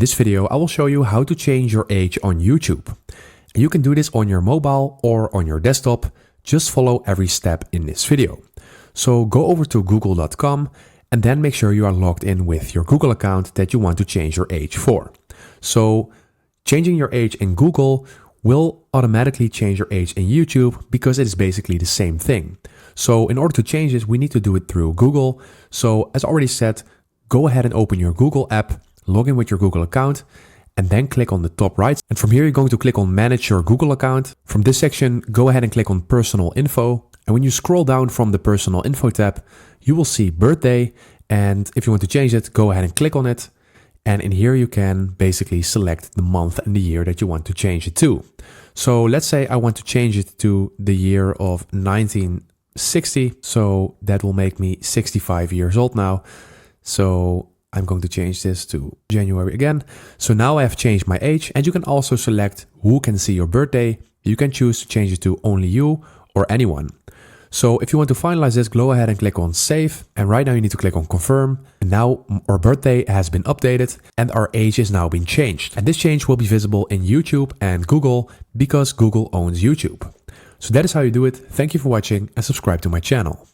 this video, I will show you how to change your age on YouTube. You can do this on your mobile or on your desktop. Just follow every step in this video. So go over to google.com and then make sure you are logged in with your Google account that you want to change your age for. So changing your age in Google will automatically change your age in YouTube because it is basically the same thing. So in order to change this, we need to do it through Google. So as already said, go ahead and open your Google app, log in with your Google account, and then click on the top right. And from here, you're going to click on Manage your Google account. From this section, go ahead and click on Personal Info. And when you scroll down from the Personal Info tab, you will see birthday. And if you want to change it, go ahead and click on it. And in here, you can basically select the month and the year that you want to change it to. So let's say I want to change it to the year of 1960. So that will make me 65 years old now. So I'm going to change this to January again. So now I have changed my age, and you can also select who can see your birthday. You can choose to change it to only you or anyone. So if you want to finalize this, go ahead and click on Save. And right now you need to click on Confirm. And now our birthday has been updated and our age is now been changed. And this change will be visible in YouTube and Google because Google owns YouTube. So that is how you do it. Thank you for watching and subscribe to my channel.